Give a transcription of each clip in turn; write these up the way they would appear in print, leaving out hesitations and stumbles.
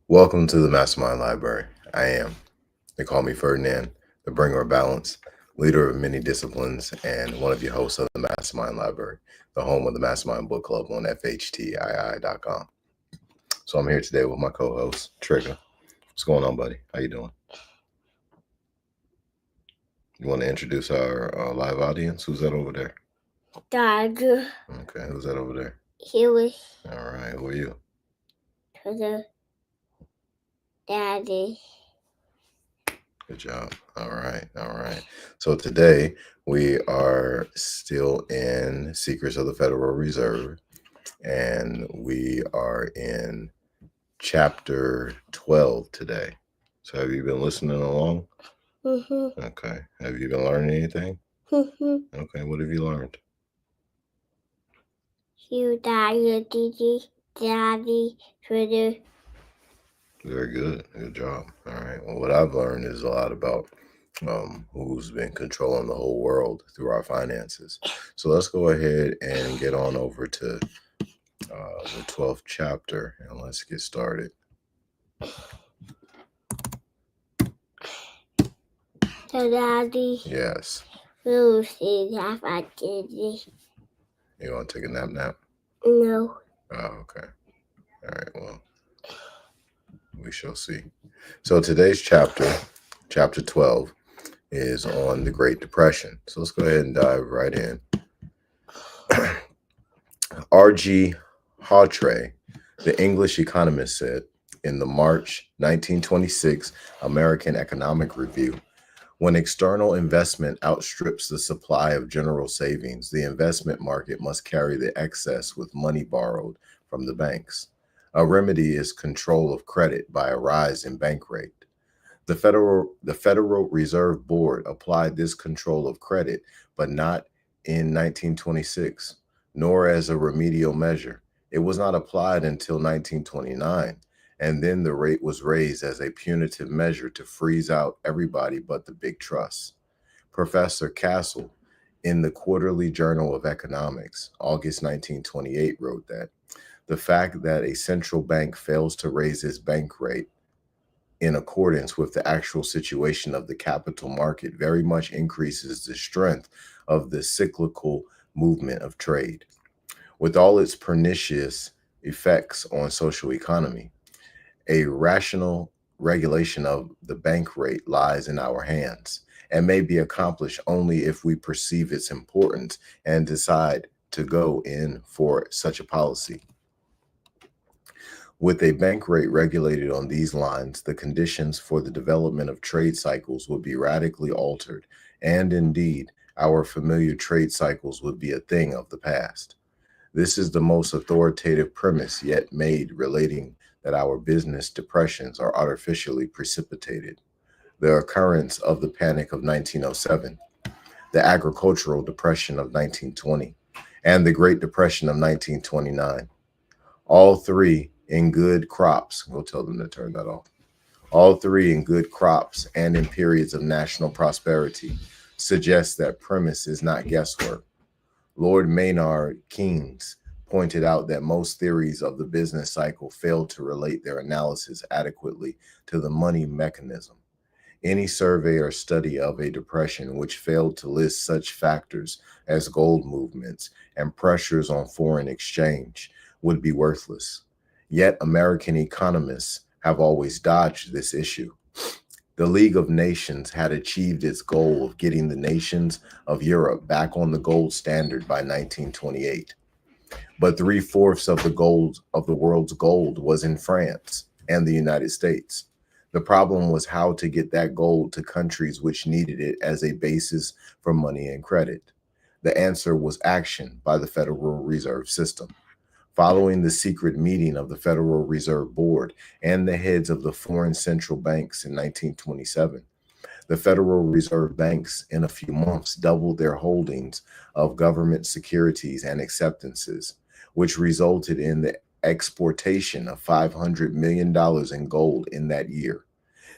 Welcome to the MasterMind Library. They call me Ferdinand, the bringer of balance, leader of many disciplines, and one of your hosts of the MasterMind Library, the home of the MasterMind Book Club on FHTII.com. So I'm here today with my co-host, Trigger. What's going on, buddy? How you doing? You want to introduce our live audience? Who's that over there? Dog. Okay, who's that over there? He was All right, who are you? to the daddy. Good job. All right. So today we are still in Secrets of the Federal Reserve, and we are in chapter 12 today. So have you been listening along? Okay. Have you been learning anything? Okay, what have you learned? You daddy, daddy, Twitter. Very good. Good job. All right. Well, what I've learned is a lot about who's been controlling the whole world through our finances. So let's go ahead and get on over to the 12th chapter and let's get started. So daddy. Yes. We'll see if I did it. You want to take a nap? No. Oh, okay. All right. Well, we shall see. So today's chapter, chapter 12, is on the Great Depression. So let's go ahead and dive right in. R.G. Hawtrey, the English economist, said in the March 1926 American Economic Review, when external investment outstrips the supply of general savings, the investment market must carry the excess with money borrowed from the banks. A remedy is control of credit by a rise in bank rate. The Federal Reserve Board applied this control of credit, but not in 1926, nor as a remedial measure. It was not applied until 1929, and then the rate was raised as a punitive measure to freeze out everybody but the big trusts. Professor Castle, in the Quarterly Journal of Economics, August 1928, wrote that the fact that a central bank fails to raise its bank rate in accordance with the actual situation of the capital market very much increases the strength of the cyclical movement of trade. With all its pernicious effects on social economy, a rational regulation of the bank rate lies in our hands and may be accomplished only if we perceive its importance and decide to go in for such a policy. With a bank rate regulated on these lines, the conditions for the development of trade cycles would be radically altered, and indeed, our familiar trade cycles would be a thing of the past. This is the most authoritative premise yet made relating that our business depressions are artificially precipitated. The occurrence of the Panic of 1907, the Agricultural Depression of 1920, and the Great Depression of 1929. All three in good crops. We'll tell them to turn that off. All three in good crops and in periods of national prosperity suggest that premise is not guesswork. Lord Maynard Keynes pointed out that most theories of the business cycle fail to relate their analysis adequately to the money mechanism. Any survey or study of a depression which failed to list such factors as gold movements and pressures on foreign exchange would be worthless. Yet American economists have always dodged this issue. The League of Nations had achieved its goal of getting the nations of Europe back on the gold standard by 1928. But three-fourths of the gold of the world's gold was in France and the United States. The problem was how to get that gold to countries which needed it as a basis for money and credit. The answer was action by the Federal Reserve System. Following the secret meeting of the Federal Reserve Board and the heads of the foreign central banks in 1927, the Federal Reserve banks in a few months doubled their holdings of government securities and acceptances, which resulted in the exportation of $500 million in gold in that year.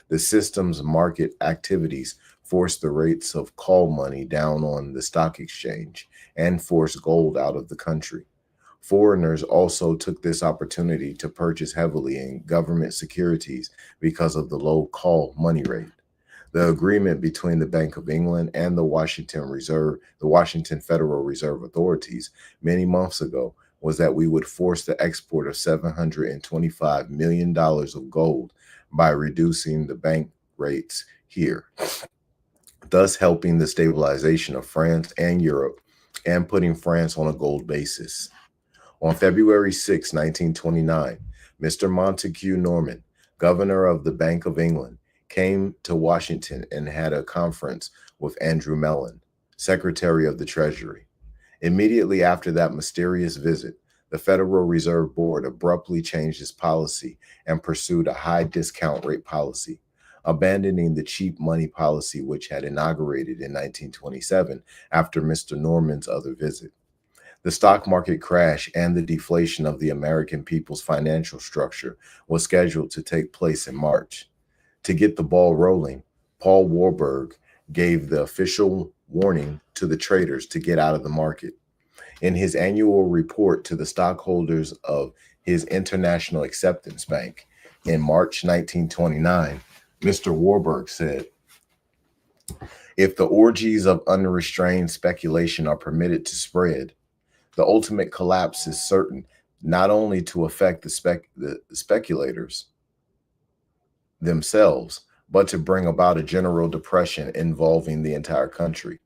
The system's market activities forced the rates of call money down on the stock exchange and forced gold out of the country. Foreigners also took this opportunity to purchase heavily in government securities because of the low call money rate. The agreement between the Bank of England and the Washington Federal Reserve authorities many months ago was that we would force the export of $725 million of gold by reducing the bank rates here, thus helping the stabilization of France and Europe and putting France on a gold basis. On February 6, 1929, Mr. Montague Norman, governor of the Bank of England, came to Washington and had a conference with Andrew Mellon, Secretary of the Treasury. Immediately after that mysterious visit, the Federal Reserve Board abruptly changed its policy and pursued a high discount rate policy, abandoning the cheap money policy which had inaugurated in 1927 after Mr. Norman's other visit. The stock market crash and the deflation of the American people's financial structure was scheduled to take place in March. To get the ball rolling, Paul Warburg gave the official warning to the traders to get out of the market. In his annual report to the stockholders of his International Acceptance Bank in March 1929, Mr. Warburg said, "If the orgies of unrestrained speculation are permitted to spread, the ultimate collapse is certain not only to affect the speculators themselves, but to bring about a general depression involving the entire country."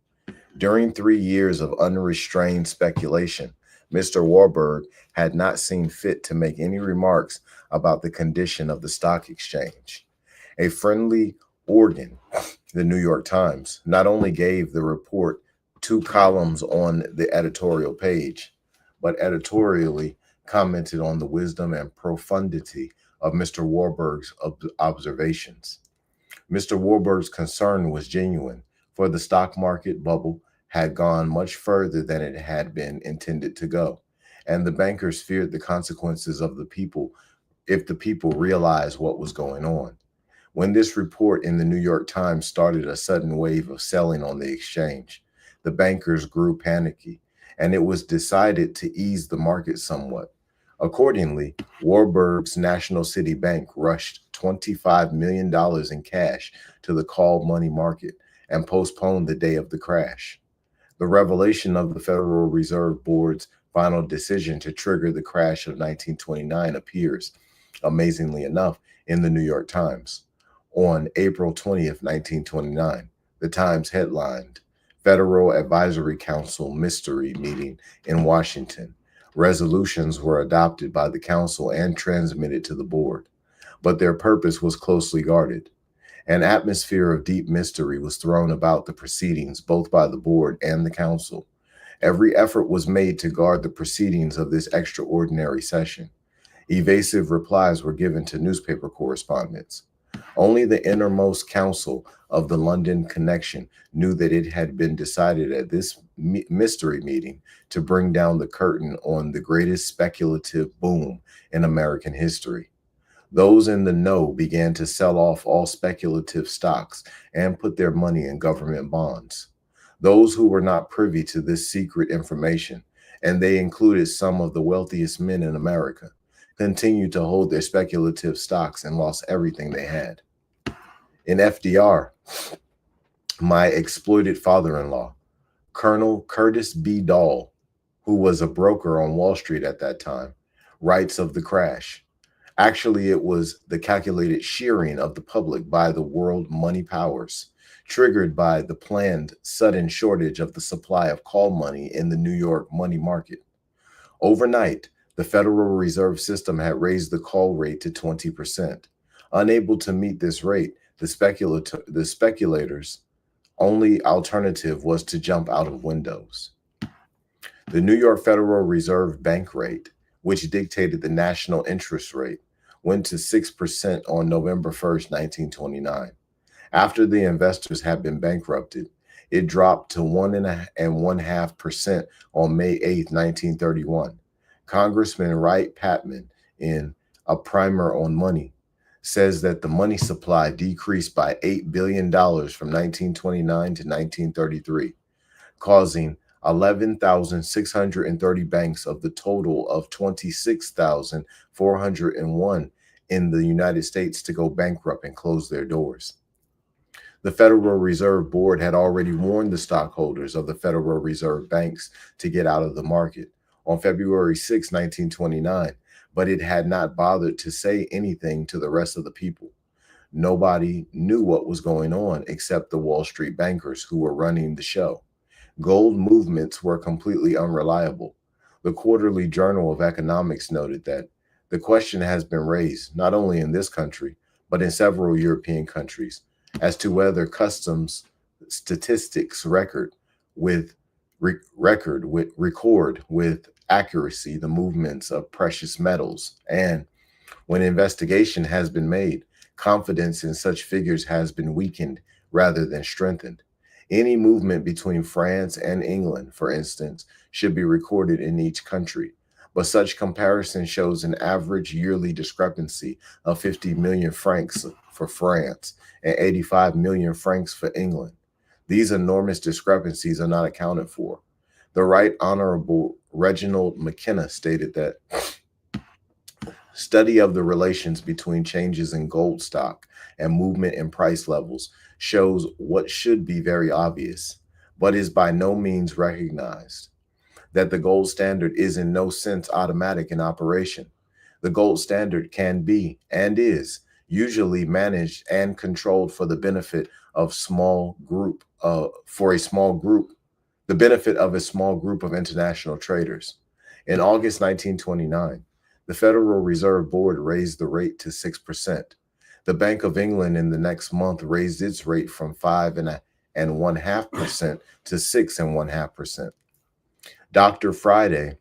During 3 years of unrestrained speculation, Mr. Warburg had not seen fit to make any remarks about the condition of the stock exchange. A friendly organ, the New York Times, not only gave the report 2 columns on the editorial page, but editorially commented on the wisdom and profundity of Mr. Warburg's observations. Mr. Warburg's concern was genuine, for the stock market bubble had gone much further than it had been intended to go, and the bankers feared the consequences of the people if the people realized what was going on. When this report in the New York Times started a sudden wave of selling on the exchange, the bankers grew panicky, and it was decided to ease the market somewhat. Accordingly, Warburg's National City Bank rushed $25 million in cash to the call money market and postponed the day of the crash. The revelation of the Federal Reserve Board's final decision to trigger the crash of 1929 appears, amazingly enough, in the New York Times. On April 20th, 1929, the Times headlined, "Federal Advisory Council Mystery Meeting in Washington. Resolutions were adopted by the council and transmitted to the board, but their purpose was closely guarded. An atmosphere of deep mystery was thrown about the proceedings both by the board and the council. Every effort was made to guard the proceedings of this extraordinary session. Evasive replies were given to newspaper correspondents. Only the innermost council of the London connection knew that it had been decided at this mystery meeting to bring down the curtain on the greatest speculative boom in American history. Those in the know began to sell off all speculative stocks and put their money in government bonds. Those who were not privy to this secret information, and they included some of the wealthiest men in America, continued to hold their speculative stocks and lost everything they had. In FDR, my exploited father-in-law, Colonel Curtis B. Dall, who was a broker on Wall Street at that time, writes of the crash. Actually, it was the calculated shearing of the public by the world money powers, triggered by the planned sudden shortage of the supply of call money in the New York money market. Overnight, the Federal Reserve System had raised the call rate to 20%. Unable to meet this rate, the speculators' only alternative was to jump out of windows. The New York Federal Reserve Bank rate, which dictated the national interest rate, went to 6% on November 1st, 1929. After the investors had been bankrupted, it dropped to 1.5% on May 8th, 1931. Congressman Wright Patman, in A Primer on Money, says that the money supply decreased by $8 billion from 1929 to 1933, causing 11,630 banks of the total of 26,401 in the United States to go bankrupt and close their doors. The Federal Reserve Board had already warned the stockholders of the Federal Reserve banks to get out of the market on February 6, 1929, but it had not bothered to say anything to the rest of the people. Nobody knew what was going on except the Wall Street bankers who were running the show. Gold movements were completely unreliable. The Quarterly Journal of Economics noted that the question has been raised, not only in this country, but in several European countries, as to whether customs statistics record with accuracy the movements of precious metals, and when investigation has been made, confidence in such figures has been weakened rather than strengthened. Any movement between France and England, for instance, should be recorded in each country, but such comparison shows an average yearly discrepancy of 50 million francs for France and 85 million francs for England. These enormous discrepancies are not accounted for. The Right Honorable Reginald McKenna stated that study of the relations between changes in gold stock and movement in price levels shows what should be very obvious, but is by no means recognized, that the gold standard is in no sense automatic in operation. The gold standard can be, and is, usually managed and controlled for the benefit of the benefit of a small group of international traders. In August 1929, the Federal Reserve Board raised the rate to 6%. The Bank of England in the next month raised its rate from 5.5% to 6.5%. Dr. Friday,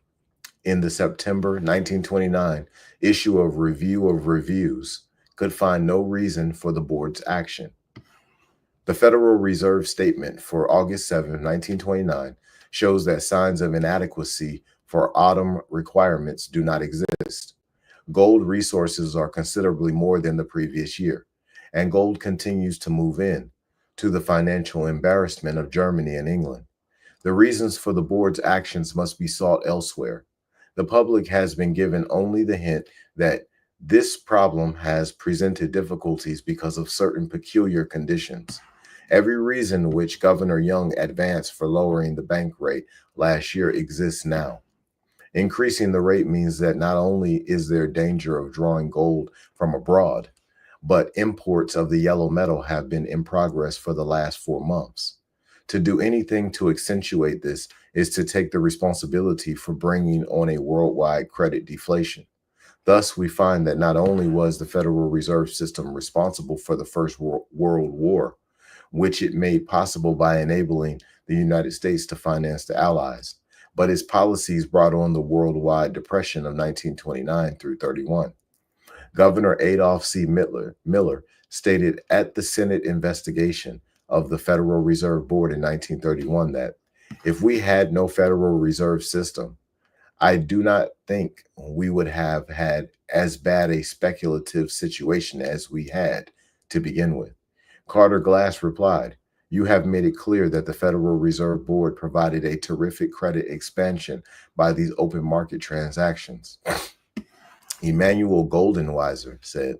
in the September 1929 issue of Review of Reviews, could find no reason for the board's action. The Federal Reserve statement for August 7, 1929, shows that signs of inadequacy for autumn requirements do not exist. Gold resources are considerably more than the previous year, and gold continues to move in, to the financial embarrassment of Germany and England. The reasons for the board's actions must be sought elsewhere. The public has been given only the hint that this problem has presented difficulties because of certain peculiar conditions. Every reason which Governor Young advanced for lowering the bank rate last year exists now. Increasing the rate means that not only is there danger of drawing gold from abroad, but imports of the yellow metal have been in progress for the last 4 months. To do anything to accentuate this is to take the responsibility for bringing on a worldwide credit deflation. Thus, we find that not only was the Federal Reserve System responsible for the First World War, which it made possible by enabling the United States to finance the Allies, but its policies brought on the worldwide depression of 1929 through 31. Governor Adolph C. Miller stated at the Senate investigation of the Federal Reserve Board in 1931 that if we had no Federal Reserve System, I do not think we would have had as bad a speculative situation as we had to begin with. Carter Glass replied, "You have made it clear that the Federal Reserve Board provided a terrific credit expansion by these open market transactions." Emmanuel Goldenweiser said,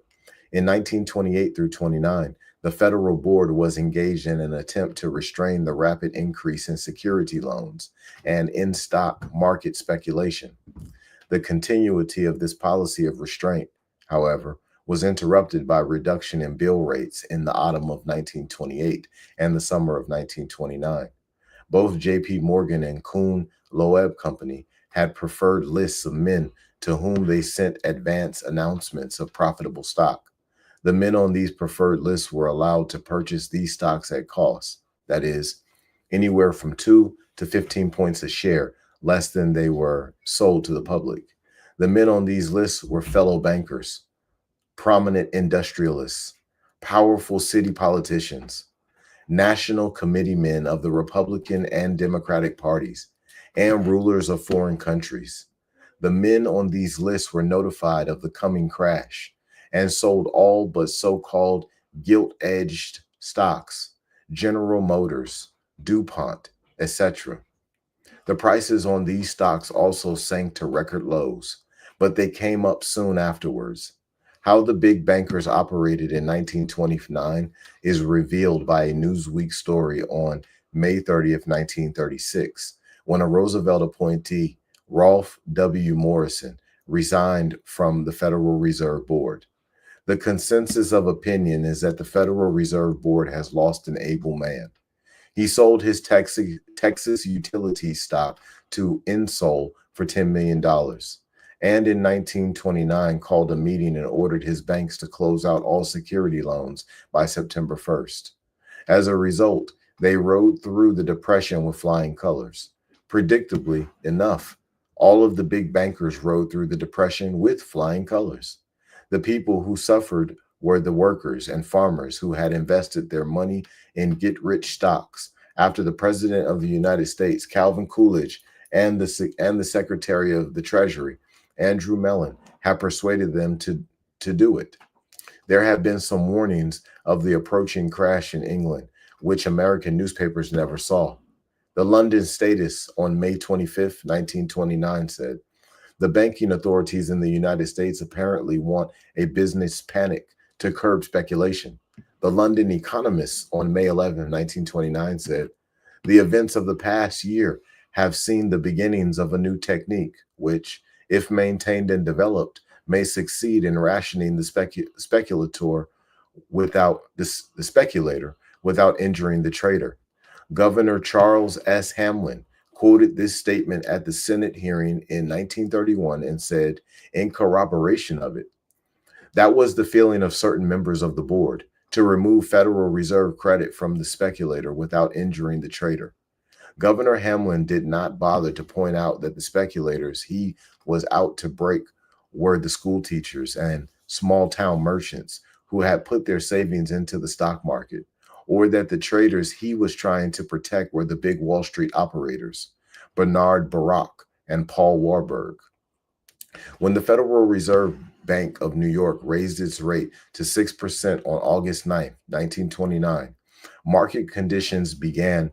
in 1928 through 29, the Federal Board was engaged in an attempt to restrain the rapid increase in security loans and in stock market speculation. The continuity of this policy of restraint, however, was interrupted by reduction in bill rates in the autumn of 1928 and the summer of 1929. Both J.P. Morgan and Kuhn Loeb Company had preferred lists of men to whom they sent advance announcements of profitable stock. The men on these preferred lists were allowed to purchase these stocks at cost, that is, anywhere from 2 to 15 points a share less than they were sold to the public. The men on these lists were fellow bankers, prominent industrialists, powerful city politicians, national committee men of the Republican and Democratic parties, and rulers of foreign countries. The men on these lists were notified of the coming crash and sold all but so-called gilt-edged stocks, General Motors, DuPont, etc. The prices on these stocks also sank to record lows, but they came up soon afterwards. How the big bankers operated in 1929 is revealed by a Newsweek story on May 30th, 1936, when a Roosevelt appointee, Rolfe W. Morrison, resigned from the Federal Reserve Board. The consensus of opinion is that the Federal Reserve Board has lost an able man. He sold his Texas utility stock to Insol for $10 million, and in 1929 called a meeting and ordered his banks to close out all security loans by September 1st. As a result, they rode through the Depression with flying colors. Predictably enough, all of the big bankers rode through the Depression with flying colors. The people who suffered were the workers and farmers who had invested their money in get-rich stocks after the President of the United States, Calvin Coolidge, and the Secretary of the Treasury, Andrew Mellon, had persuaded them to do it. There have been some warnings of the approaching crash in England, which American newspapers never saw. The London Status on May 25th, 1929 said, "The banking authorities in the United States apparently want a business panic to curb speculation." The London Economist on May 11, 1929 said, "The events of the past year have seen the beginnings of a new technique, which, if maintained and developed, may succeed in rationing the speculator without injuring the trader." Governor Charles S. Hamlin quoted this statement at the Senate hearing in 1931 and said, in corroboration of it, "That was the feeling of certain members of the board, to remove Federal Reserve credit from the speculator without injuring the trader." Governor Hamlin did not bother to point out that the speculators he was out to break were the school teachers and small town merchants who had put their savings into the stock market, or that the traders he was trying to protect were the big Wall Street operators, Bernard Baruch and Paul Warburg. When the Federal Reserve Bank of New York raised its rate to 6% on August 9, 1929, market conditions began,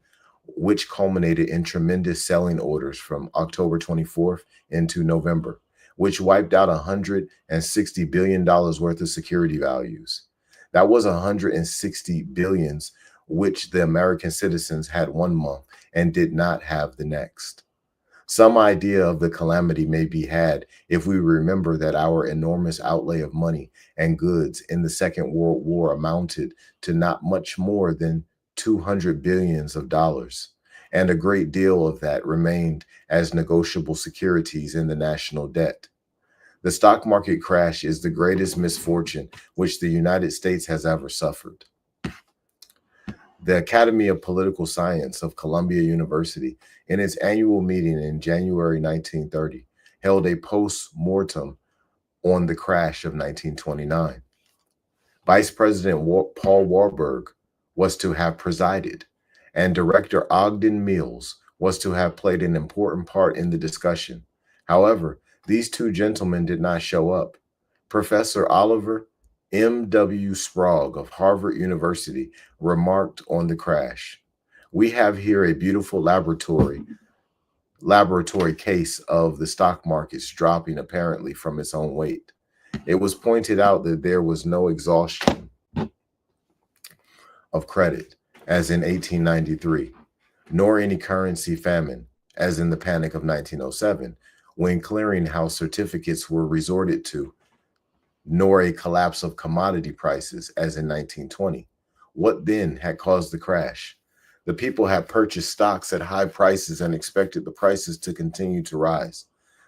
which culminated in tremendous selling orders from October 24th into November, which wiped out $160 billion worth of security values. That was 160 billions, which the American citizens had one month and did not have the next. Some idea of the calamity may be had if we remember that our enormous outlay of money and goods in the Second World War amounted to not much more than 200 billions of dollars, and a great deal of that remained as negotiable securities in the national debt. The stock market crash is the greatest misfortune which the United States has ever suffered. The Academy of Political Science of Columbia University, in its annual meeting in January 1930, held a post-mortem on the crash of 1929. Vice President Paul Warburg was to have presided, and Director Ogden Mills was to have played an important part in the discussion. However, these two gentlemen did not show up. Professor Oliver M.W. Sprague of Harvard University remarked on the crash, "We have here a beautiful laboratory case of the stock markets dropping apparently from its own weight. It was pointed out that there was no exhaustion of credit, as in 1893, nor any currency famine, as in the Panic of 1907, when clearinghouse certificates were resorted to, nor a collapse of commodity prices, as in 1920. What then had caused the crash? The people had purchased stocks at high prices and expected the prices to continue to rise.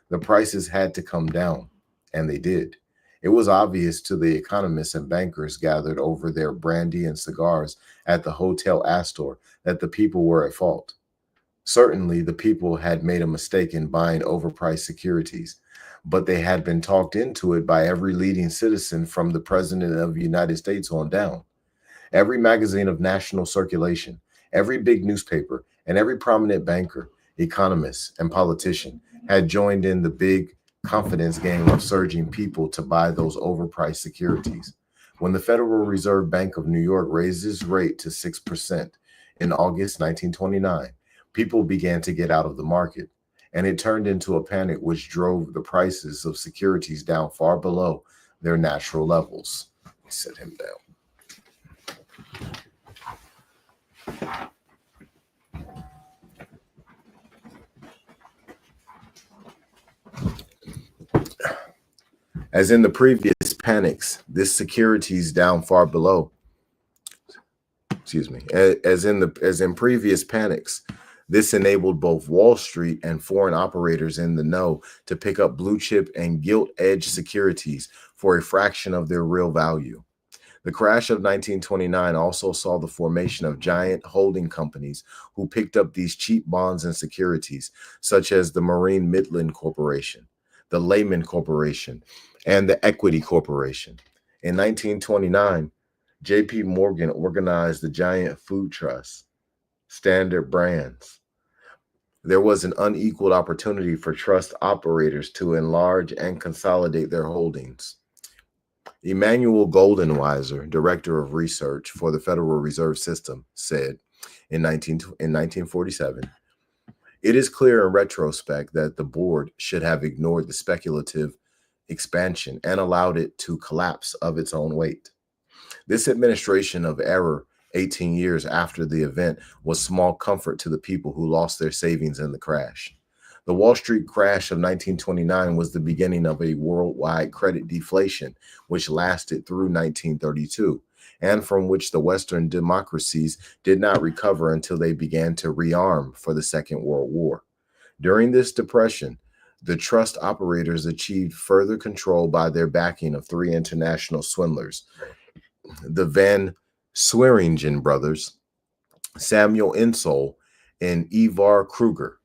The prices had to come down, and they did. It was obvious to the economists and bankers gathered over their brandy and cigars at the Hotel Astor that the people were at fault. Certainly, the people had made a mistake in buying overpriced securities, but they had been talked into it by every leading citizen from the President of the United States on down. Every magazine of national circulation, every big newspaper, and every prominent banker, economist, and politician had joined in the big confidence game of surging people to buy those overpriced securities. When the Federal Reserve Bank of New York raised its rate to 6% in August 1929, People began to get out of the market, and it turned into a panic which drove the prices of securities down far below their natural levels. Set him down. As in the previous panics, this securities down far below. Excuse me. As in previous panics, this enabled both Wall Street and foreign operators in the know to pick up blue chip and gilt-edged securities for a fraction of their real value. The crash of 1929 also saw the formation of giant holding companies who picked up these cheap bonds and securities, such as the Marine Midland Corporation, the Lehman Corporation, and the Equity Corporation. In 1929, J.P. Morgan organized the giant food trust, Standard Brands. There was an unequaled opportunity for trust operators to enlarge and consolidate their holdings. Emmanuel Goldenweiser, director of research for the Federal Reserve System, said in 1947, "It is clear in retrospect that the board should have ignored the speculative expansion and allowed it to collapse of its own weight." This administration of error 18 years after the event was small comfort to the people who lost their savings in the crash. The Wall Street crash of 1929 was the beginning of a worldwide credit deflation, which lasted through 1932, and from which the Western democracies did not recover until they began to rearm for the Second World War. During this depression, the trust operators achieved further control by their backing of three international swindlers, the Van Swearingen brothers, Samuel Insull, and Ivar Kruger.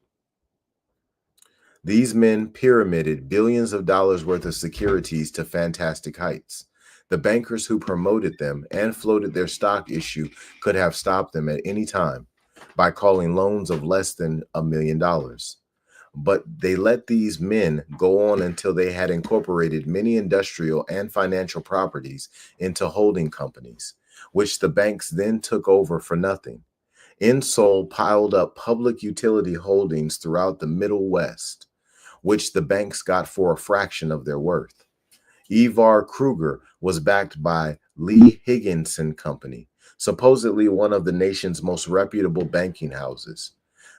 These men pyramided billions of dollars worth of securities to fantastic heights. The bankers who promoted them and floated their stock issue could have stopped them at any time by calling loans of less than $1 million. But they let these men go on until they had incorporated many industrial and financial properties into holding companies, which the banks then took over for nothing. Insull piled up public utility holdings throughout the Middle West, which the banks got for a fraction of their worth. Ivar Kruger was backed by Lee Higginson Company, supposedly one of the nation's most reputable banking houses.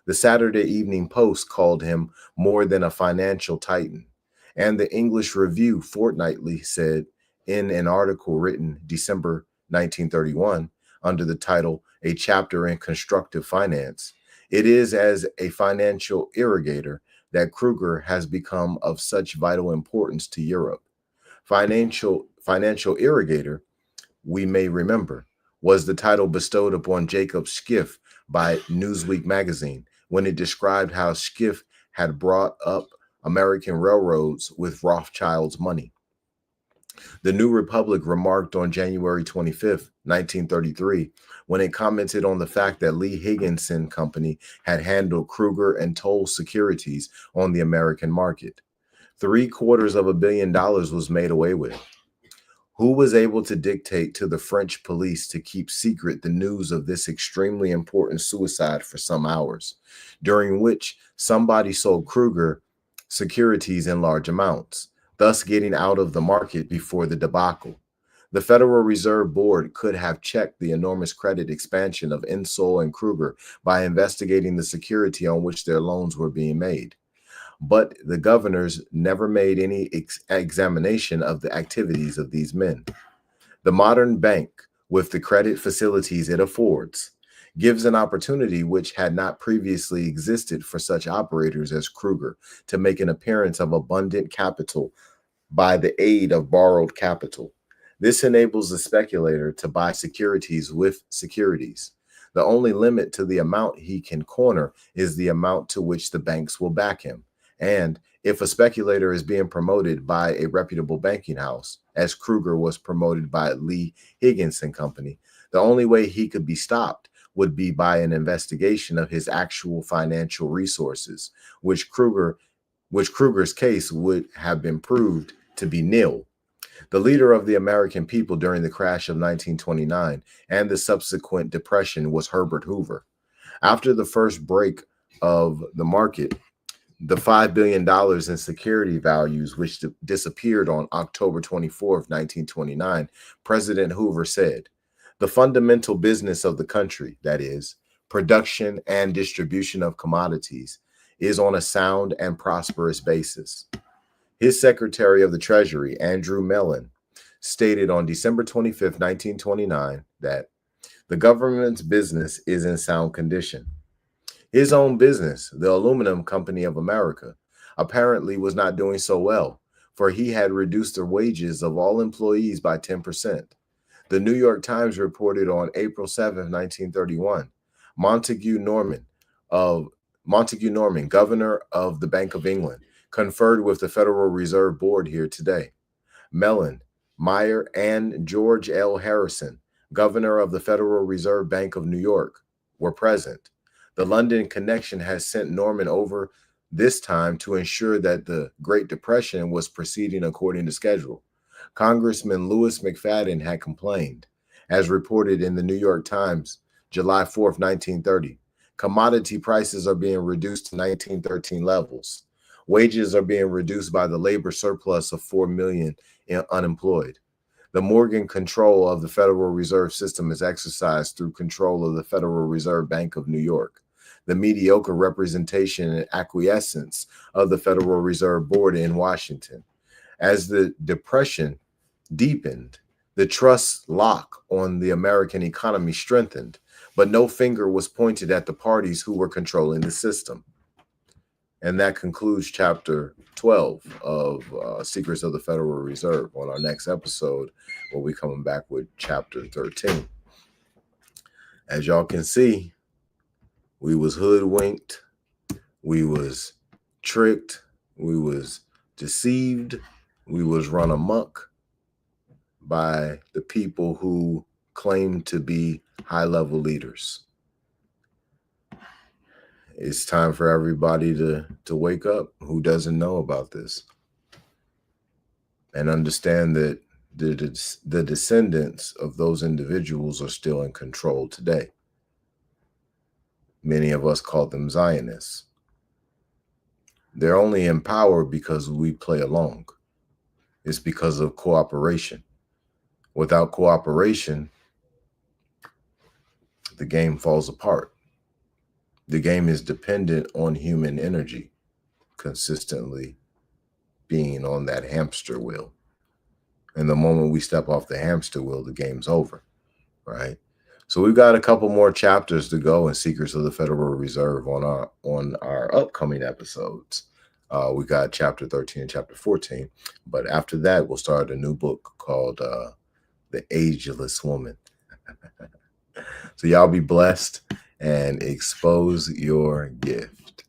The Saturday Evening Post called him more than a financial titan, and the English Review fortnightly said in an article written December 1931 under the title "A Chapter in Constructive Finance," "It is as a financial irrigator that Kruger has become of such vital importance to Europe." Financial irrigator, we may remember, was the title bestowed upon Jacob Schiff by Newsweek magazine when it described how Schiff had brought up American railroads with Rothschild's money. The New Republic remarked on January 25, 1933, when it commented on the fact that Lee Higginson Company had handled Kruger and Toll securities on the American market. $750 million was made away with. Who was able to dictate to the French police to keep secret the news of this extremely important suicide for some hours, during which somebody sold Kruger securities in large amounts, thus getting out of the market before the debacle? The Federal Reserve Board could have checked the enormous credit expansion of Insull and Kruger by investigating the security on which their loans were being made. But the governors never made any examination of the activities of these men. The modern bank, with the credit facilities it affords, gives an opportunity which had not previously existed for such operators as Kruger to make an appearance of abundant capital by the aid of borrowed capital. This enables the speculator to buy securities with securities. The only limit to the amount he can corner is the amount to which the banks will back him. And if a speculator is being promoted by a reputable banking house, as Kruger was promoted by Lee Higginson Company, the only way he could be stopped would be by an investigation of his actual financial resources, which Kruger's case would have been proved to be nil. The leader of the American people during the crash of 1929 and the subsequent depression was Herbert Hoover. After the first break of the market, the $5 billion in security values, which disappeared on October 24th, 1929, President Hoover said, "The fundamental business of the country, that is, production and distribution of commodities, is on a sound and prosperous basis." His Secretary of the Treasury, Andrew Mellon, stated on December 25th, 1929, that the government's business is in sound condition. His own business, the Aluminum Company of America, apparently was not doing so well, for he had reduced the wages of all employees by 10%. The New York Times reported on April 7, 1931, Montague Norman, governor of the Bank of England, conferred with the Federal Reserve Board here today. Mellon, Meyer, and George L. Harrison, governor of the Federal Reserve Bank of New York, were present. The London connection has sent Norman over this time to ensure that the Great Depression was proceeding according to schedule. Congressman Louis McFadden had complained, as reported in the New York Times, July 4th, 1930. Commodity prices are being reduced to 1913 levels. Wages are being reduced by the labor surplus of 4 million unemployed. The Morgan control of the Federal Reserve System is exercised through control of the Federal Reserve Bank of New York. The mediocre representation and acquiescence of the Federal Reserve Board in Washington. As the Depression deepened, the trust lock on the American economy strengthened, but no finger was pointed at the parties who were controlling the system. And that concludes chapter 12 of Secrets of the Federal Reserve. On our next episode, we'll be coming back with chapter 13. As y'all can see, we was hoodwinked, we was tricked, we was deceived, we was run amok by the people who claim to be high-level leaders. It's time for everybody to wake up who doesn't know about this and understand that the descendants of those individuals are still in control today. Many of us call them Zionists. They're only in power because we play along. It's because of cooperation. Without cooperation, the game falls apart. The game is dependent on human energy consistently being on that hamster wheel. And the moment we step off the hamster wheel, the game's over, right? So we've got a couple more chapters to go in Secrets of the Federal Reserve on our upcoming episodes. We got chapter 13 and chapter 14. But after that, we'll start a new book called The Ageless Woman. So y'all be blessed and expose your gift.